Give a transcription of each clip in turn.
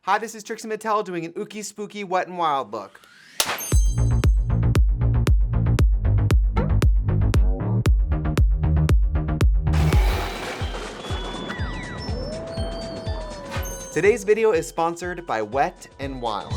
Hi, this is Trixie Mattel doing an ooky spooky wet and wild look. Today's video is sponsored by Wet n Wild.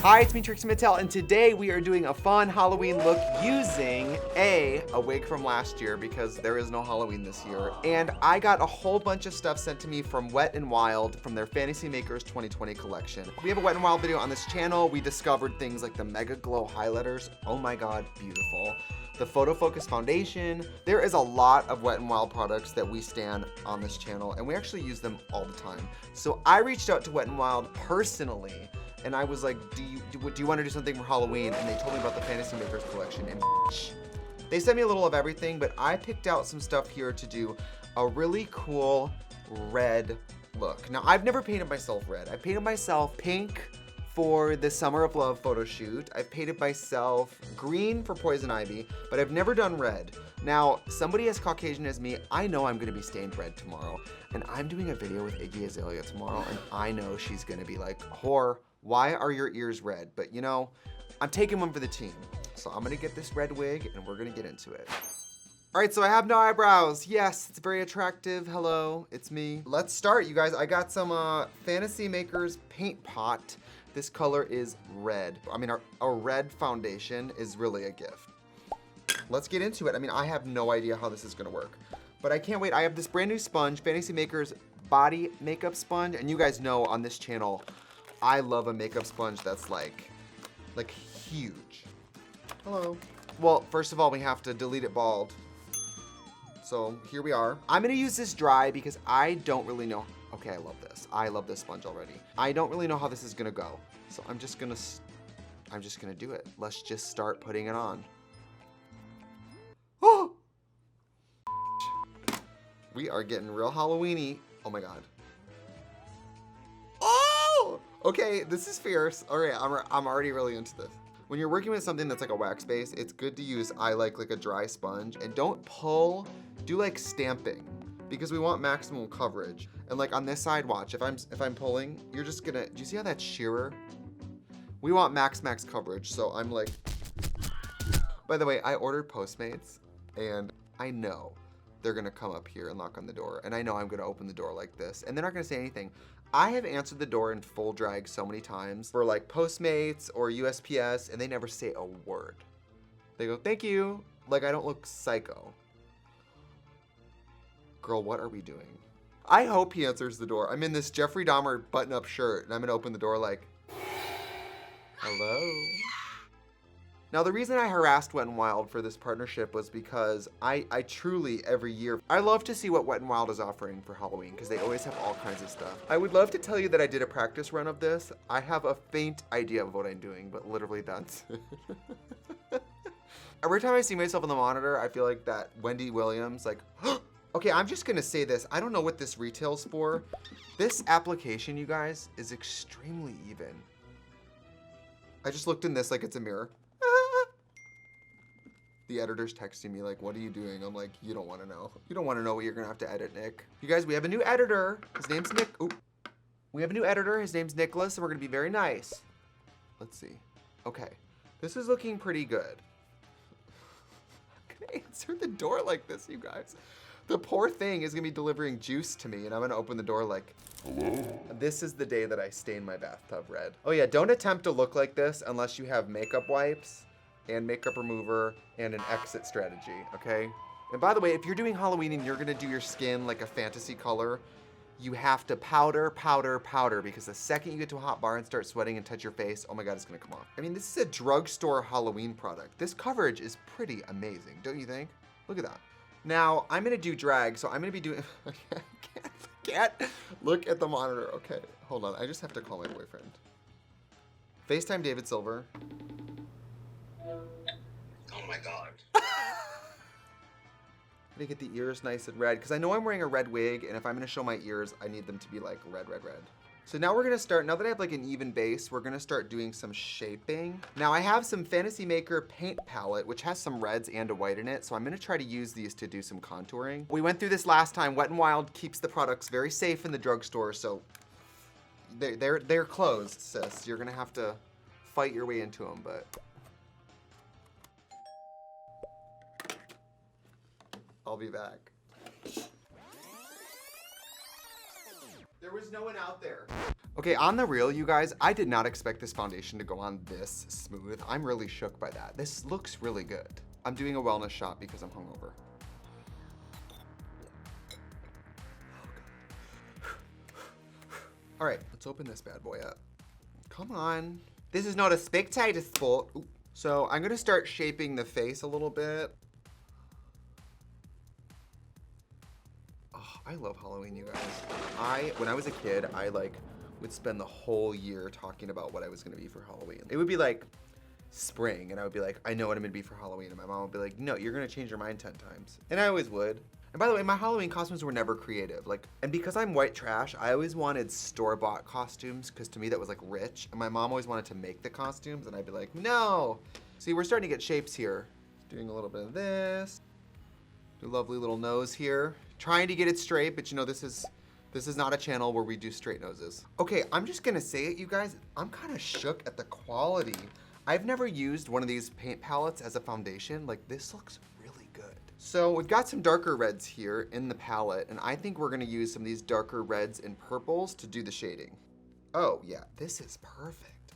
Hi, it's me, Trixie Mattel, and today we are doing a fun Halloween look using a wig from last year because there is no Halloween this year. And I got a whole bunch of stuff sent to me from Wet n Wild from their Fantasy Makers 2020 collection. We have a Wet n Wild video on this channel. We discovered things like the Mega Glow highlighters. Oh my God, beautiful. The Photo Focus Foundation. There is a lot of Wet n Wild products that we stan on this channel, and we actually use them all the time. So I reached out to Wet n Wild personally, and I was like, do you want to do something for Halloween? And they told me about the Fantasy Makers collection, and they sent me a little of everything, but I picked out some stuff here to do a really cool red look. Now, I've never painted myself red. I painted myself pink for the Summer of Love photo shoot. I painted myself green for Poison Ivy, but I've never done red. Now, somebody as Caucasian as me, I know I'm gonna be stained red tomorrow, and I'm doing a video with Iggy Azalea tomorrow, and I know she's gonna be like, whore, why are your ears red? But you know, I'm taking one for the team. So I'm gonna get this red wig, and we're gonna get into it. All right, so I have no eyebrows. Yes, it's very attractive. Hello, it's me. Let's start, you guys. I got some Fantasy Makers paint pot. This color is red. I mean, a red foundation is really a gift. Let's get into it. I mean, I have no idea how this is gonna work, but I can't wait. I have this brand new sponge, Fantasy Makers body makeup sponge, and you guys know on this channel, I love a makeup sponge that's like huge. Hello. Well, first of all, we have to delete it bald. So here we are. I'm gonna use this dry because I don't really know. Okay, I love this. I love this sponge already. I don't really know how this is gonna go. So I'm just gonna do it. Let's just start putting it on. Oh! We are getting real Halloween-y. Oh my God. Oh! Okay, this is fierce. All right, I'm already really into this. When you're working with something that's like a wax base, it's good to use, I like a dry sponge, and don't pull, do like stamping, because we want maximum coverage. And like on this side, watch, if I'm pulling, you're just gonna, do you see how that's shearer? We want max coverage, so I'm like, by the way, I ordered Postmates, and I know they're gonna come up here and knock on the door, and I know I'm gonna open the door like this, and they're not gonna say anything. I have answered the door in full drag so many times for like Postmates or USPS, and they never say a word. They go, thank you. Like I don't look psycho. Girl, what are we doing? I hope he answers the door. I'm in this Jeffrey Dahmer button-up shirt, and I'm gonna open the door like, hello? Now, the reason I harassed Wet n Wild for this partnership was because I truly, every year, I love to see what Wet n Wild is offering for Halloween, because they always have all kinds of stuff. I would love to tell you that I did a practice run of this. I have a faint idea of what I'm doing, but literally that's Every time I see myself on the monitor, I feel like that Wendy Williams, like, okay, I'm just gonna say this. I don't know what this retails for. This application, you guys, is extremely even. I just looked in this like it's a mirror. The editor's texting me like, what are you doing? I'm like, you don't wanna know. You don't wanna know what you're gonna have to edit, Nick. You guys, we have a new editor. His name's Nick. Oop. We have a new editor. His name's Nicholas, and we're gonna be very nice. Let's see. Okay, this is looking pretty good. I'm gonna answer the door like this, you guys. The poor thing is gonna be delivering juice to me, and I'm gonna open the door like, hello? This is the day that I stain my bathtub red. Oh yeah, don't attempt to look like this unless you have makeup wipes and makeup remover and an exit strategy, okay? And by the way, if you're doing Halloween and you're gonna do your skin like a fantasy color, you have to powder, because the second you get to a hot bar and start sweating and touch your face, oh my God, it's gonna come off. I mean, this is a drugstore Halloween product. This coverage is pretty amazing, don't you think? Look at that. Now, I'm gonna do drag, so I'm gonna be doing, I can't look at the monitor. Okay, hold on, I just have to call my boyfriend. FaceTime David Silver. Oh my God. I'm gonna get the ears nice and red, because I know I'm wearing a red wig, and if I'm gonna show my ears, I need them to be like red. So now we're gonna start, now that I have like an even base, we're gonna start doing some shaping. Now I have some Fantasy Maker paint palette, which has some reds and a white in it, so I'm gonna try to use these to do some contouring. We went through this last time. Wet n Wild keeps the products very safe in the drugstore, so they're closed, sis. You're gonna have to fight your way into them, but I'll be back. There was no one out there. Okay, on the real, you guys, I did not expect this foundation to go on this smooth. I'm really shook by that. This looks really good. I'm doing a wellness shot because I'm hungover. All right, let's open this bad boy up. Come on. This is not a spectator sport. Ooh. So I'm gonna start shaping the face a little bit. Oh, I love Halloween, you guys. When I was a kid, I would spend the whole year talking about what I was gonna be for Halloween. It would be like spring, and I would be like, I know what I'm gonna be for Halloween. And my mom would be like, no, you're gonna change your mind 10 times. And I always would. And by the way, my Halloween costumes were never creative. And because I'm white trash, I always wanted store-bought costumes, because to me that was rich. And my mom always wanted to make the costumes, and I'd be like, no. See, we're starting to get shapes here. Doing a little bit of this. Do a lovely little nose here. Trying to get it straight, but you know, this is not a channel where we do straight noses. Okay, I'm just gonna say it, you guys. I'm kind of shook at the quality. I've never used one of these paint palettes as a foundation. This looks really good. So we've got some darker reds here in the palette, and I think we're gonna use some of these darker reds and purples to do the shading. Oh yeah, this is perfect.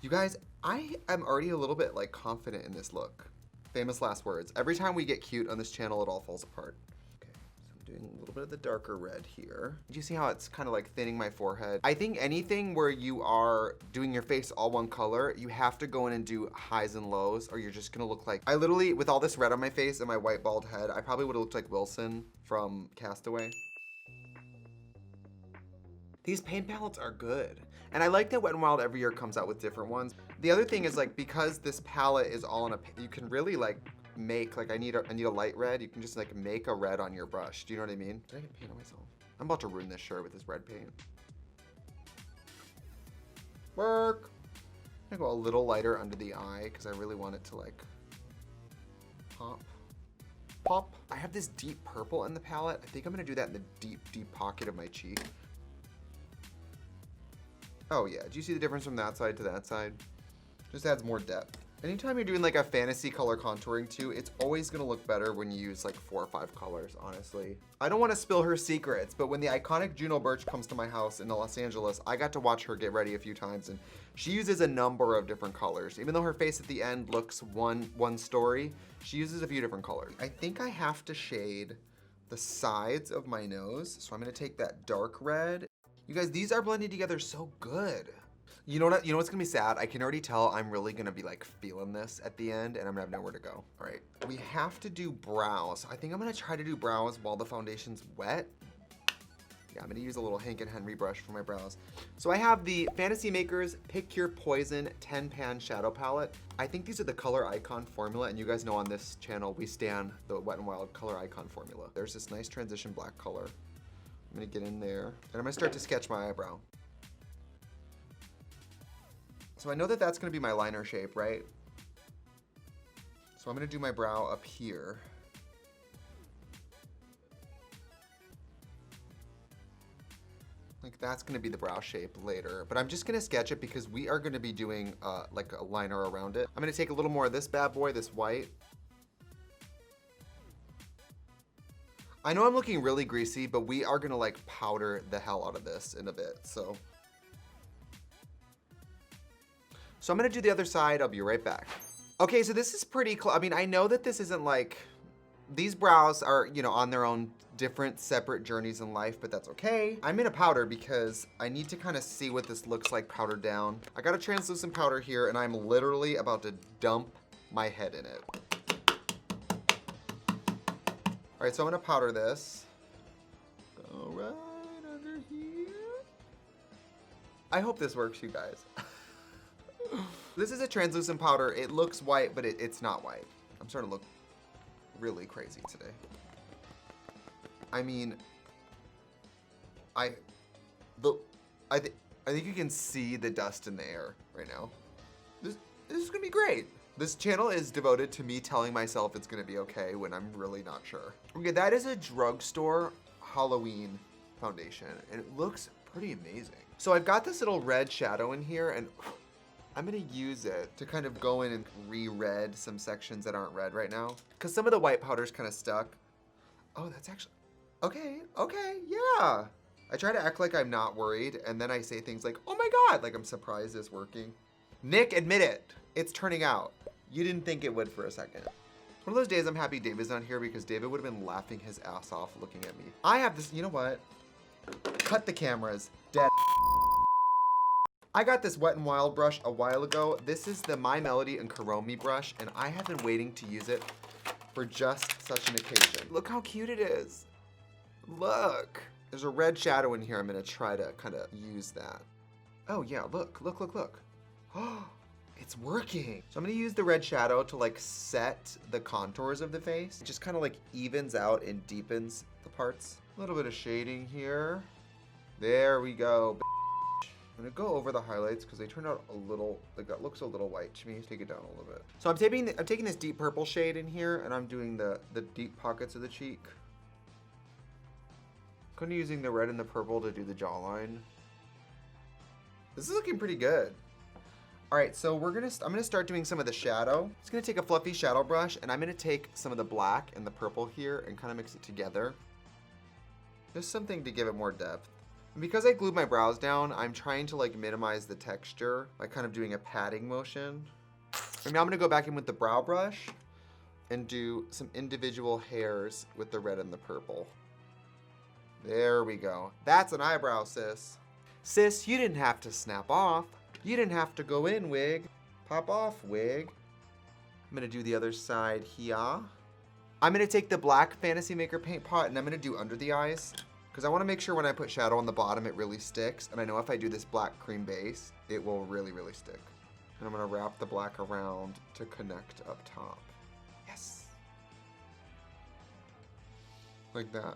You guys, I am already a little bit confident in this look. Famous last words. Every time we get cute on this channel, it all falls apart. Doing a little bit of the darker red here. Do you see how it's kind of thinning my forehead? I think anything where you are doing your face all one color, you have to go in and do highs and lows, or you're just gonna look I literally, with all this red on my face and my white bald head, I probably would have looked like Wilson from Castaway. These paint palettes are good. And I like that Wet n Wild every year comes out with different ones. The other thing is because this palette is all in you can really make I need a light red. You can just make a red on your brush. Do you know what I mean? Did I get paint on myself? I'm about to ruin this shirt with this red paint. Work. I'm gonna go a little lighter under the eye because I really want it to pop. Pop. I have this deep purple in the palette. I think I'm gonna do that in the deep, deep pocket of my cheek. Oh yeah, do you see the difference from that side to that side? Just adds more depth. Anytime you're doing a fantasy color contouring too, it's always gonna look better when you use 4 or 5 colors, honestly. I don't wanna spill her secrets, but when the iconic Juno Birch comes to my house in Los Angeles, I got to watch her get ready a few times, and she uses a number of different colors. Even though her face at the end looks one story, she uses a few different colors. I think I have to shade the sides of my nose, so I'm gonna take that dark red. You guys, these are blending together so good. You know what's gonna be sad? I can already tell I'm really gonna be feeling this at the end, and I'm gonna have nowhere to go. All right, we have to do brows. I think I'm gonna try to do brows while the foundation's wet. Yeah, I'm gonna use a little Hank and Henry brush for my brows. So I have the Fantasy Makers Pick Your Poison 10-pan shadow palette. I think these are the Color Icon formula, and you guys know on this channel, we stan the Wet n Wild Color Icon formula. There's this nice transition black color. I'm gonna get in there, and I'm gonna start to sketch my eyebrow. So I know that that's gonna be my liner shape, right? So I'm gonna do my brow up here. That's gonna be the brow shape later, but I'm just gonna sketch it because we are gonna be doing a liner around it. I'm gonna take a little more of this bad boy, this white. I know I'm looking really greasy, but we are gonna powder the hell out of this in a bit, so. So I'm gonna do the other side, I'll be right back. Okay, so this is pretty close. I mean, I know that this isn't these brows are, on their own different separate journeys in life, but that's okay. I'm in a powder because I need to kind of see what this looks like powdered down. I got a translucent powder here, and I'm literally about to dump my head in it. All right, so I'm gonna powder this. Go right under here. I hope this works, you guys. This is a translucent powder. It looks white, but it's not white. I'm starting to look really crazy today. I mean, I think you can see the dust in the air right now. This is gonna be great. This channel is devoted to me telling myself it's gonna be okay when I'm really not sure. Okay, that is a drugstore Halloween foundation, and it looks pretty amazing. So I've got this little red shadow in here, and I'm gonna use it to kind of go in and re-red some sections that aren't red right now. Because some of the white powder's kind of stuck. Oh, that's actually, okay, yeah. I try to act like I'm not worried, and then I say things like, oh my God, like I'm surprised it's working. Nick, admit it, it's turning out. You didn't think it would for a second. One of those days I'm happy David's not here because David would have been laughing his ass off looking at me. I have this, you know what? Cut the cameras, dead. I got this Wet n Wild brush a while ago. This is the My Melody and Kuromi brush, and I have been waiting to use it for just such an occasion. Look how cute it is. Look. There's a red shadow in here. I'm gonna try to kind of use that. Oh yeah, look. Oh, it's working. So I'm gonna use the red shadow to like set the contours of the face. It just kind of like evens out and deepens the parts. A little bit of shading here. There we go. I'm gonna go over the highlights because they turned out a little, like that looks a little white to me. Take it down a little bit. So I'm taking this deep purple shade in here and I'm doing the deep pockets of the cheek. Kind of using the red and the purple to do the jawline. This is looking pretty good. All right, so I'm gonna start doing some of the shadow. I'm just gonna take a fluffy shadow brush and I'm gonna take some of the black and the purple here and kind of mix it together. Just something to give it more depth. And because I glued my brows down, I'm trying to like minimize the texture by kind of doing a patting motion. And now I'm gonna go back in with the brow brush and do some individual hairs with the red and the purple. There we go. That's an eyebrow, sis. Sis, you didn't have to snap off. You didn't have to go in, wig. Pop off, wig. I'm gonna do the other side here. I'm gonna take the black Fantasy Maker paint pot and I'm gonna do under the eyes because I wanna make sure when I put shadow on the bottom, it really sticks. And I know if I do this black cream base, it will really, really stick. And I'm gonna wrap the black around to connect up top. Yes. Like that.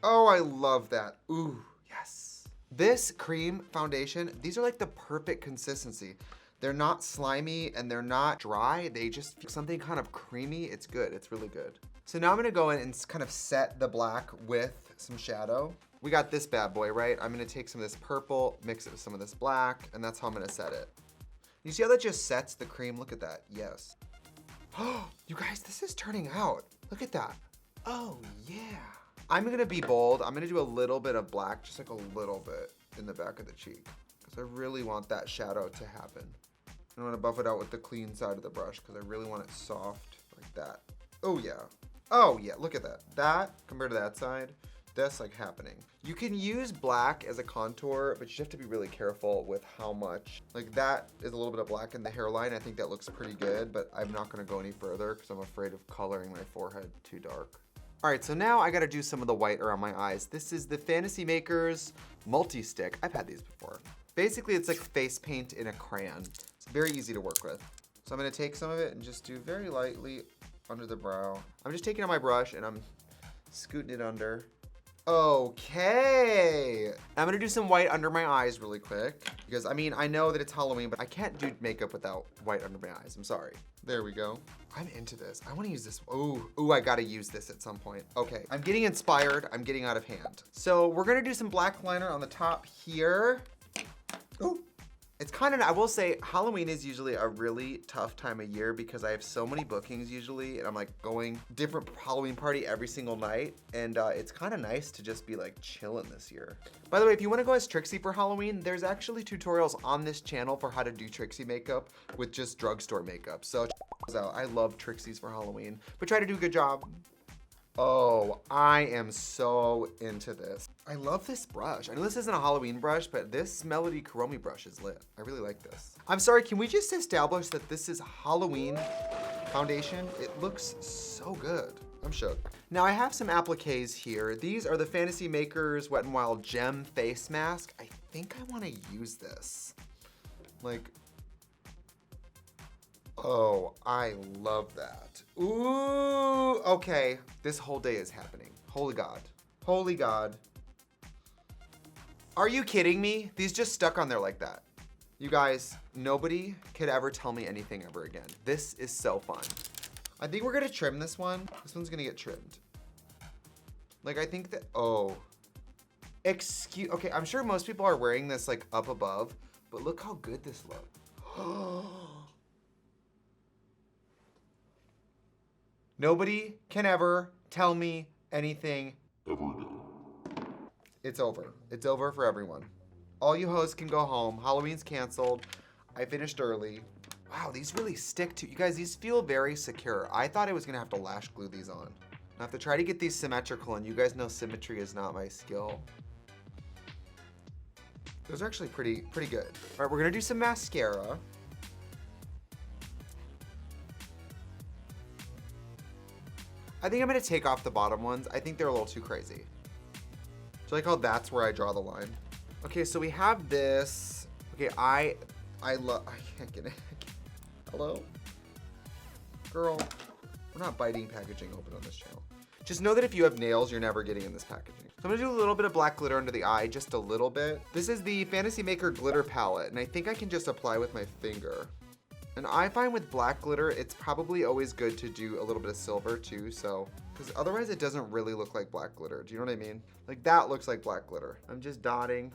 Oh, I love that. Ooh, yes. This cream foundation, these are like the perfect consistency. They're not slimy and they're not dry. They just feel something kind of creamy. It's good, it's really good. So now I'm gonna go in and kind of set the black with some shadow. We got this bad boy, right? I'm gonna take some of this purple, mix it with some of this black, and that's how I'm gonna set it. You see how that just sets the cream? Look at that, yes. Oh, you guys, this is turning out. Look at that. Oh, yeah. I'm gonna be bold. I'm gonna do a little bit of black, just like a little bit in the back of the cheek. Because I really want that shadow to happen. I'm gonna buff it out with the clean side of the brush because I really want it soft like that. Oh yeah. Oh yeah, look at that. That compared to that side, that's like happening. You can use black as a contour, but you have to be really careful with how much. Like that is a little bit of black in the hairline. I think that looks pretty good, but I'm not gonna go any further because I'm afraid of coloring my forehead too dark. All right, so now I gotta do some of the white around my eyes. This is the Fantasy Makers multi-stick. I've had these before. Basically, it's like face paint in a crayon. It's very easy to work with. So I'm gonna take some of it and just do very lightly under the brow. I'm just taking out my brush and I'm scooting it under. Okay. I'm gonna do some white under my eyes really quick because I mean, I know that it's Halloween, but I can't do makeup without white under my eyes. I'm sorry. There we go. I'm into this. I wanna use this. Ooh, I gotta use this at some point. Okay, I'm getting inspired. I'm getting out of hand. So we're gonna do some black liner on the top here. Ooh. It's kind of, I will say, Halloween is usually a really tough time of year because I have so many bookings usually, and I'm like going different Halloween party every single night, and it's kind of nice to just be like chilling this year. By the way, if you want to go as Trixie for Halloween, there's actually tutorials on this channel for how to do Trixie makeup with just drugstore makeup. So check those out. I love Trixies for Halloween, but try to do a good job. Oh, I am so into this. I love this brush. I know this isn't a Halloween brush, but this Melody Kuromi brush is lit. I really like this. I'm sorry, can we just establish that this is Halloween foundation? It looks so good. I'm shook. Now I have some appliques here. These are the Fantasy Makers Wet n Wild Gem Face Mask. I think I wanna use this. Like, oh, I love that. Ooh, okay. This whole day is happening. Holy God. Holy God. Are you kidding me? These just stuck on there like that. You guys, nobody could ever tell me anything ever again. This is so fun. I think we're gonna trim this one. This one's gonna get trimmed. Like I think that, oh. Okay, I'm sure most people are wearing this like up above, but look how good this looks. Nobody can ever tell me anything ever again. It's over. It's over for everyone. All you hoes can go home. Halloween's canceled. I finished early. Wow, these really stick to, you guys, these feel very secure. I thought I was gonna have to lash glue these on. I have to try to get these symmetrical, and you guys know symmetry is not my skill. Those are actually pretty good. All right, we're gonna do some mascara. I think I'm gonna take off the bottom ones. I think they're a little too crazy. Do you like how that's where I draw the line? Okay, so we have this. Okay, I can't get it. Hello? Girl, we're not biting packaging open on this channel. Just know that if you have nails, you're never getting in this packaging. So I'm gonna do a little bit of black glitter under the eye, just a little bit. This is the Fantasy Maker glitter palette, and I think I can just apply with my finger. And I find with black glitter, it's probably always good to do a little bit of silver too, so, because otherwise it doesn't really look like black glitter. Do you know what I mean? Like that looks like black glitter. I'm just dotting.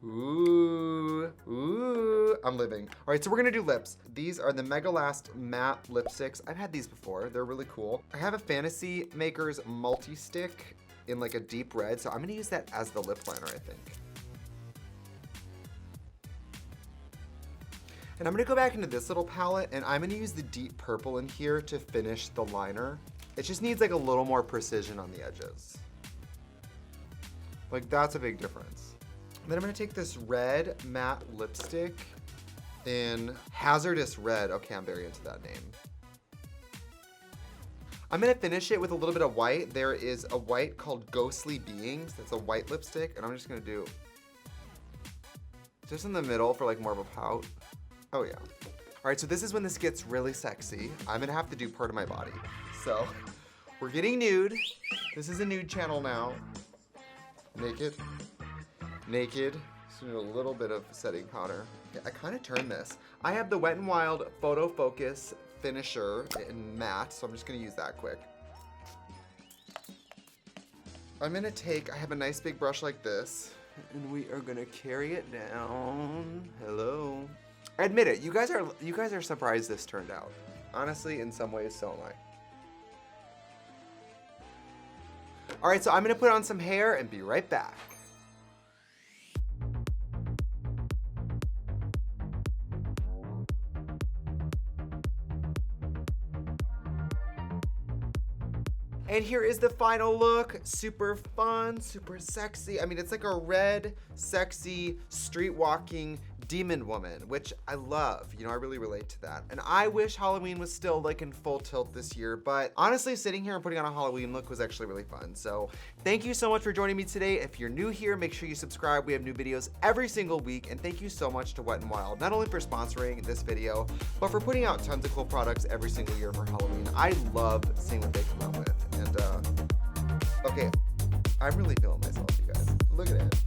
Ooh, ooh, I'm living. All right, so we're gonna do lips. These are the Mega Last matte lipsticks. I've had these before, they're really cool. I have a Fantasy Makers multi-stick in like a deep red, so I'm gonna use that as the lip liner, I think. And I'm gonna go back into this little palette, and I'm gonna use the deep purple in here to finish the liner. It just needs like a little more precision on the edges. Like that's a big difference. Then I'm gonna take this red matte lipstick in Hazardous Red. Okay, I'm very into that name. I'm gonna finish it with a little bit of white. There is a white called Ghostly Beings. That's a white lipstick, and I'm just gonna do just in the middle for like more of a pout. Oh yeah. All right, so this is when this gets really sexy. I'm gonna have to do part of my body. So we're getting nude. This is a nude channel now. Naked. Naked. Just do a little bit of setting powder. Yeah, I kind of turned this. I have the Wet n Wild Photo Focus Finisher in matte, so I'm just gonna use that quick. I'm gonna take, I have a nice big brush like this, and we are gonna carry it down. Hello. Admit it, you guys are surprised this turned out. Honestly, in some ways, so am I. All right, so I'm gonna put on some hair and be right back. And here is the final look. Super fun, super sexy. I mean, it's like a red, sexy, street walking demon woman, which I love. You know, I really relate to that. And I wish Halloween was still like in full tilt this year, but honestly, sitting here and putting on a Halloween look was actually really fun. So thank you so much for joining me today. If you're new here, make sure you subscribe. We have new videos every single week. And thank you so much to Wet n Wild, not only for sponsoring this video, but for putting out tons of cool products every single year for Halloween. I love seeing what they come out with. And okay, I'm really feeling myself, you guys. Look at it.